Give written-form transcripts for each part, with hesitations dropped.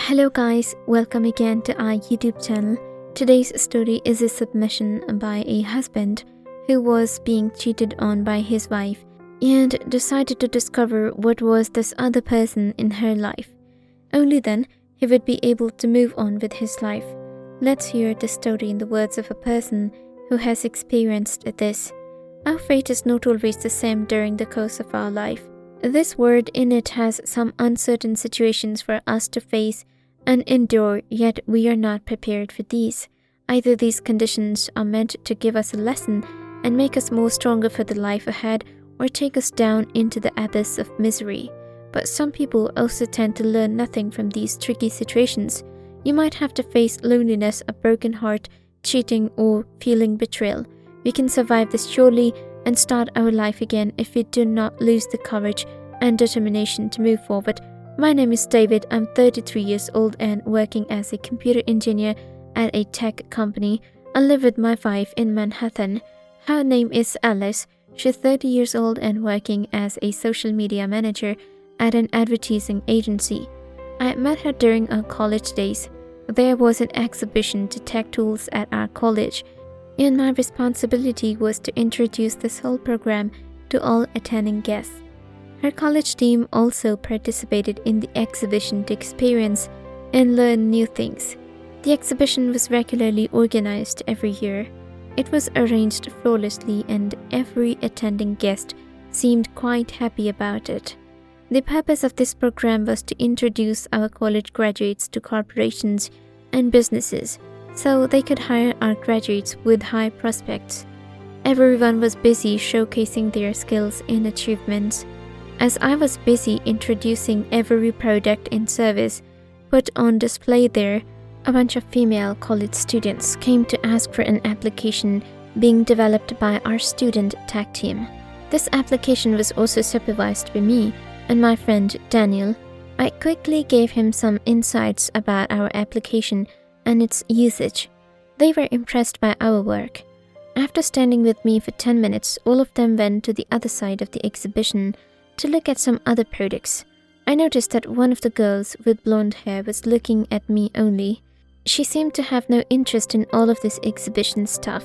Hello guys, welcome again to our YouTube channel. Today's story is a submission by a husband who was being cheated on by his wife and decided to discover what was this other person in her life. Only then he would be able to move on with his life. Let's hear the story in the words of a person who has experienced this. Our fate is not always the same during the course of our life. This word in it has some uncertain situations for us to face and endure, yet we are not prepared for these. Either these conditions are meant to give us a lesson and make us more stronger for the life ahead, or take us down into the abyss of misery. But some people also tend to learn nothing from these tricky situations. You might have to face loneliness, a broken heart, cheating, or feeling betrayal. We can survive this surely and start our life again if we do not lose the courage and determination to move forward. My name is David. I'm 33 years old and working as a computer engineer at a tech company. I live with my wife in Manhattan. Her name is Alice. She's 30 years old and working as a social media manager at an advertising agency. I met her during our college days. There was an exhibition to tech tools at our college, and my responsibility was to introduce this whole program to all attending guests. Her college team also participated in the exhibition to experience and learn new things. The exhibition was regularly organized every year. It was arranged flawlessly and every attending guest seemed quite happy about it. The purpose of this program was to introduce our college graduates to corporations and businesses, so they could hire our graduates with high prospects. Everyone was busy showcasing their skills and achievements. As I was busy introducing every product and service put on display there, a bunch of female college students came to ask for an application being developed by our student tech team. This application was also supervised by me and my friend Daniel. I quickly gave him some insights about our application and its usage. They were impressed by our work. After standing with me for 10 minutes, all of them went to the other side of the exhibition to look at some other products. I noticed that one of the girls with blonde hair was looking at me only. She seemed to have no interest in all of this exhibition stuff,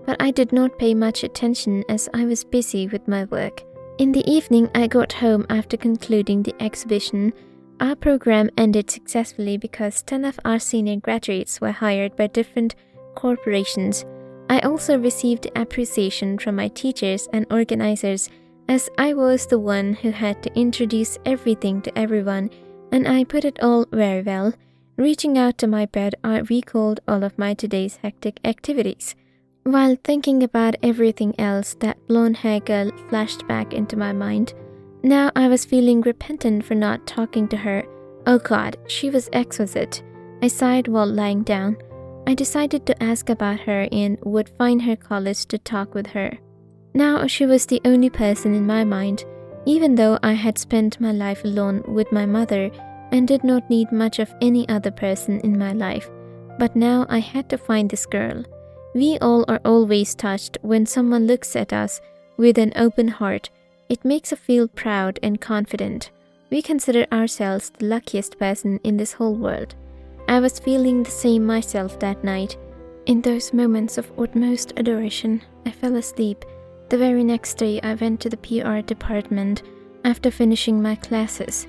but I did not pay much attention as I was busy with my work. In the evening, I got home after concluding the exhibition. Our program ended successfully because 10 of our senior graduates were hired by different corporations. I also received appreciation from my teachers and organizers, as I was the one who had to introduce everything to everyone, and I put it all very well. Reaching out to my bed, I recalled all of my today's hectic activities. While thinking about everything else, that blonde-haired girl flashed back into my mind. Now I was feeling repentant for not talking to her. Oh God, she was exquisite. I sighed while lying down. I decided to ask about her and would find her college to talk with her. Now she was the only person in my mind, even though I had spent my life alone with my mother and did not need much of any other person in my life. But now I had to find this girl. We all are always touched when someone looks at us with an open heart. It makes us feel proud and confident. We consider ourselves the luckiest person in this whole world. I was feeling the same myself that night. In those moments of utmost adoration, I fell asleep. The very next day, I went to the PR department after finishing my classes.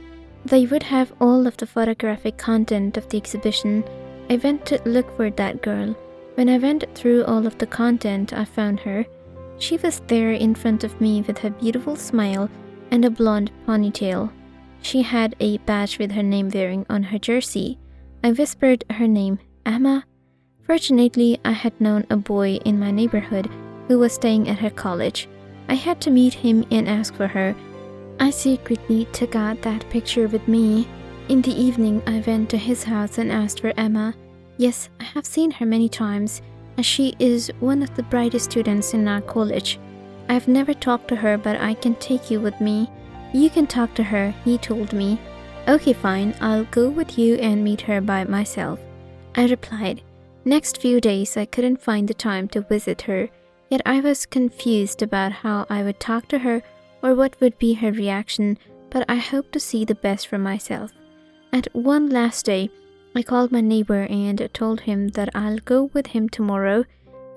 They would have all of the photographic content of the exhibition. I went to look for that girl. When I went through all of the content, I found her. She was there in front of me with her beautiful smile and a blonde ponytail. She had a badge with her name wearing on her jersey. I whispered her name, Emma. Fortunately, I had known a boy in my neighborhood who was staying at her college. I had to meet him and ask for her. I secretly took out that picture with me. In the evening, I went to his house and asked for Emma. Yes, I have seen her many times, as she is one of the brightest students in our college. I've never talked to her, but I can take you with me. You can talk to her, he told me. Okay, fine, I'll go with you and meet her by myself, I replied. Next few days, I couldn't find the time to visit her, yet I was confused about how I would talk to her or what would be her reaction, but I hoped to see the best for myself. At one last day, I called my neighbor and told him that I'll go with him tomorrow.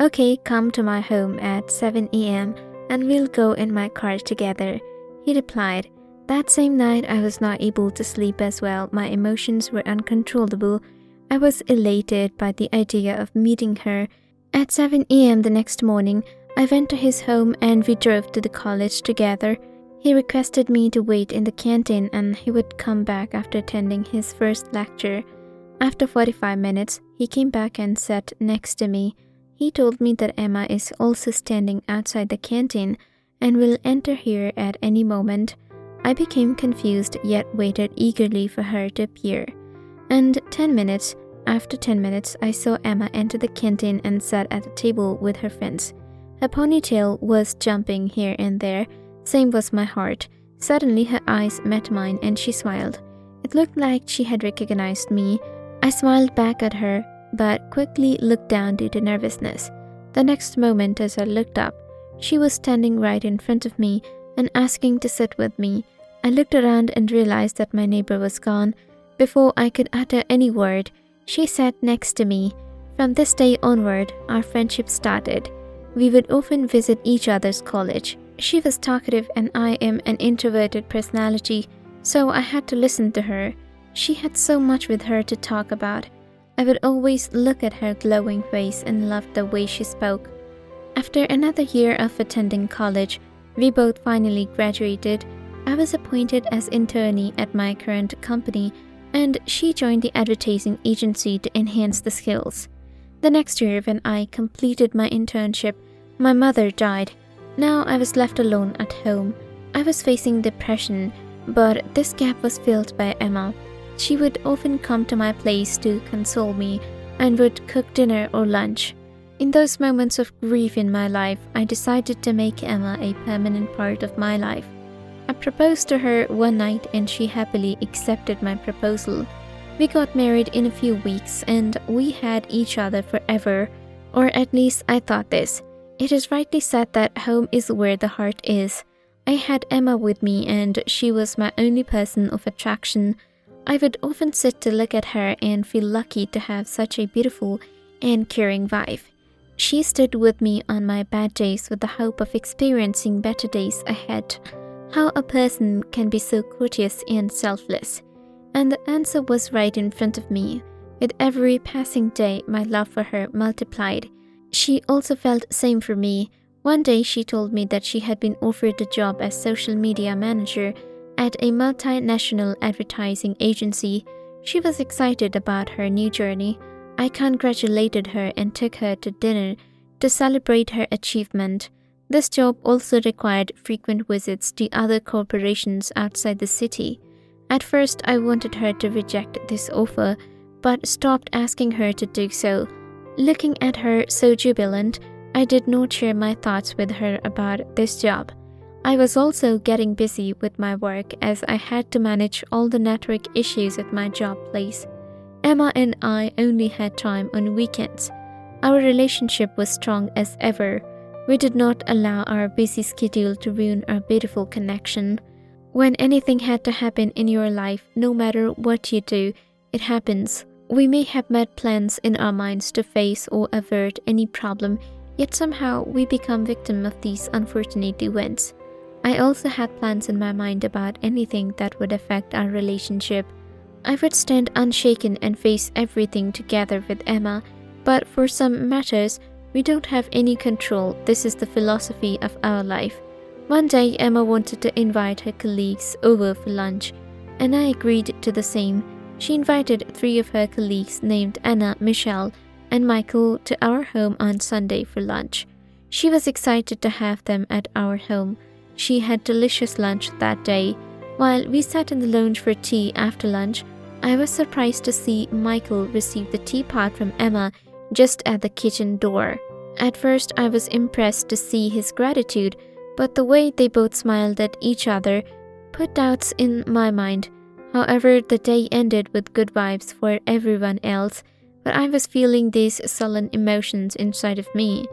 Okay, come to my home at 7 a.m. and we'll go in my car together, he replied. That same night, I was not able to sleep as well. My emotions were uncontrollable. I was elated by the idea of meeting her. At 7 a.m. the next morning, I went to his home and we drove to the college together. He requested me to wait in the canteen and he would come back after attending his first lecture. After 45 minutes, he came back and sat next to me. He told me that Emma is also standing outside the canteen and will enter here at any moment. I became confused yet waited eagerly for her to appear. And after 10 minutes, I saw Emma enter the canteen and sat at a table with her friends. Her ponytail was jumping here and there. Same was my heart. Suddenly her eyes met mine and she smiled. It looked like she had recognized me. I smiled back at her, but quickly looked down due to nervousness. The next moment, as I looked up, she was standing right in front of me and asking to sit with me. I looked around and realized that my neighbor was gone. Before I could utter any word, she sat next to me. From this day onward, our friendship started. We would often visit each other's college. She was talkative and I am an introverted personality, so I had to listen to her. She had so much with her to talk about. I would always look at her glowing face and loved the way she spoke. After another year of attending college, we both finally graduated. I was appointed as internee at my current company, and she joined the advertising agency to enhance the skills. The next year, when I completed my internship, my mother died. Now I was left alone at home. I was facing depression, but this gap was filled by Emma. She would often come to my place to console me and would cook dinner or lunch. In those moments of grief in my life, I decided to make Emma a permanent part of my life. I proposed to her one night and she happily accepted my proposal. We got married in a few weeks and we had each other forever, or at least I thought this. It is rightly said that home is where the heart is. I had Emma with me and she was my only person of attraction. I would often sit to look at her and feel lucky to have such a beautiful and caring wife. She stood with me on my bad days with the hope of experiencing better days ahead. How a person can be so courteous and selfless. And the answer was right in front of me. With every passing day, my love for her multiplied. She also felt same for me. One day she told me that she had been offered a job as social media manager at a multinational advertising agency. She was excited about her new journey. I congratulated her and took her to dinner to celebrate her achievement. This job also required frequent visits to other corporations outside the city. At first, I wanted her to reject this offer, but stopped asking her to do so. Looking at her so jubilant, I did not share my thoughts with her about this job. I was also getting busy with my work as I had to manage all the network issues at my job place. Emma and I only had time on weekends. Our relationship was strong as ever. We did not allow our busy schedule to ruin our beautiful connection. When anything had to happen in your life, no matter what you do, it happens. We may have made plans in our minds to face or avert any problem, yet somehow we become victim of these unfortunate events. I also had plans in my mind about anything that would affect our relationship. I would stand unshaken and face everything together with Emma, but for some matters, we don't have any control. This is the philosophy of our life. One day, Emma wanted to invite her colleagues over for lunch, and I agreed to the same. She invited 3 of her colleagues named Anna, Michelle, and Michael to our home on Sunday for lunch. She was excited to have them at our home. She had delicious lunch that day. While we sat in the lounge for tea after lunch, I was surprised to see Michael receive the teapot from Emma just at the kitchen door. At first, I was impressed to see his gratitude, but the way they both smiled at each other put doubts in my mind. However, the day ended with good vibes for everyone else, but I was feeling these sullen emotions inside of me.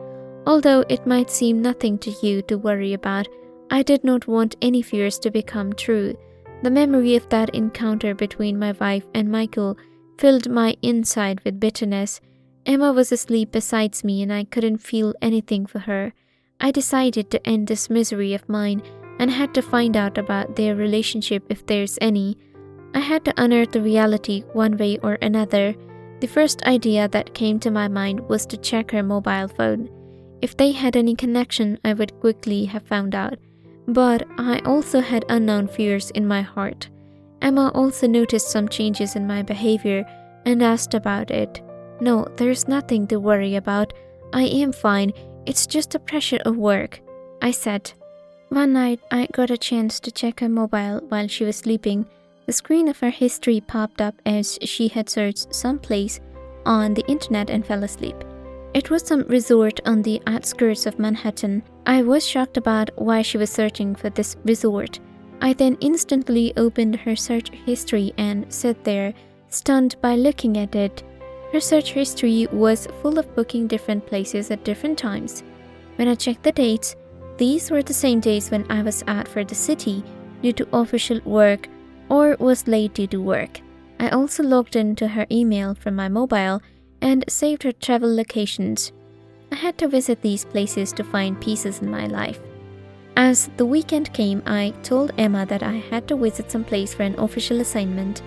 Although it might seem nothing to you to worry about, I did not want any fears to become true. The memory of that encounter between my wife and Michael filled my inside with bitterness. Emma was asleep beside me and I couldn't feel anything for her. I decided to end this misery of mine and had to find out about their relationship if there's any. I had to unearth the reality one way or another. The first idea that came to my mind was to check her mobile phone. If they had any connection, I would quickly have found out. But I also had unknown fears in my heart. Emma also noticed some changes in my behavior and asked about it. "No, there's nothing to worry about. I am fine. It's just the pressure of work," I said. One night, I got a chance to check her mobile while she was sleeping. The screen of her history popped up as she had searched some place on the internet and fell asleep. It was some resort on the outskirts of Manhattan. I was shocked about why she was searching for this resort. I then instantly opened her search history and sat there, stunned by looking at it. Her search history was full of booking different places at different times. When I checked the dates, these were the same days when I was out for the city due to official work or was late due to work. I also logged into her email from my mobile and saved her travel locations. I had to visit these places to find pieces in my life. As the weekend came, I told Emma that I had to visit some place for an official assignment.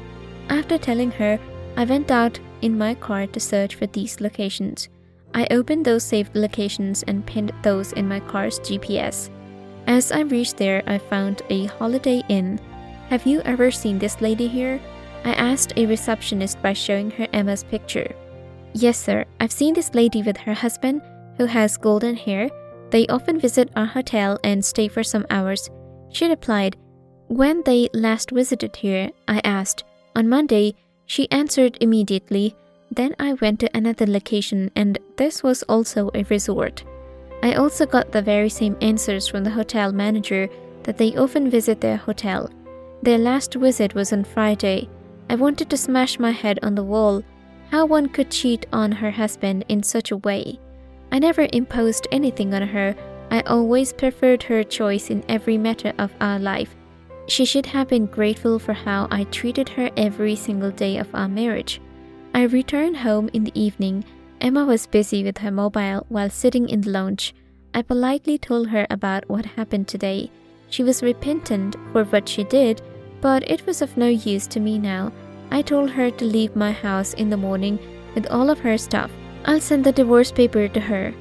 After telling her, I went out in my car to search for these locations. I opened those saved locations and pinned those in my car's GPS. As I reached there, I found a Holiday Inn. "Have you ever seen this lady here?" I asked a receptionist by showing her Emma's picture. "Yes, sir. I've seen this lady with her husband, who has golden hair. They often visit our hotel and stay for some hours," she replied. When they last visited here, I asked. "On Monday," she answered immediately. Then I went to another location and this was also a resort. I also got the very same answers from the hotel manager that they often visit their hotel. Their last visit was on Friday. I wanted to smash my head on the wall. How one could cheat on her husband in such a way. I never imposed anything on her. I always preferred her choice in every matter of our life. She should have been grateful for how I treated her every single day of our marriage. I returned home in the evening. Emma was busy with her mobile while sitting in the lounge. I politely told her about what happened today. She was repentant for what she did, but it was of no use to me now. I told her to leave my house in the morning with all of her stuff. I'll send the divorce paper to her.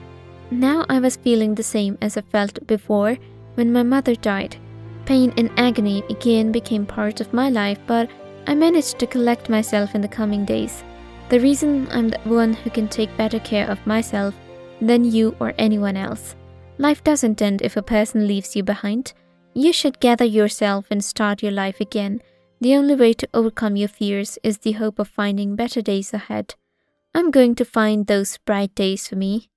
Now I was feeling the same as I felt before when my mother died. Pain and agony again became part of my life, but I managed to collect myself in the coming days. The reason I'm the one who can take better care of myself than you or anyone else. Life doesn't end if a person leaves you behind. You should gather yourself and start your life again. The only way to overcome your fears is the hope of finding better days ahead. I'm going to find those bright days for me.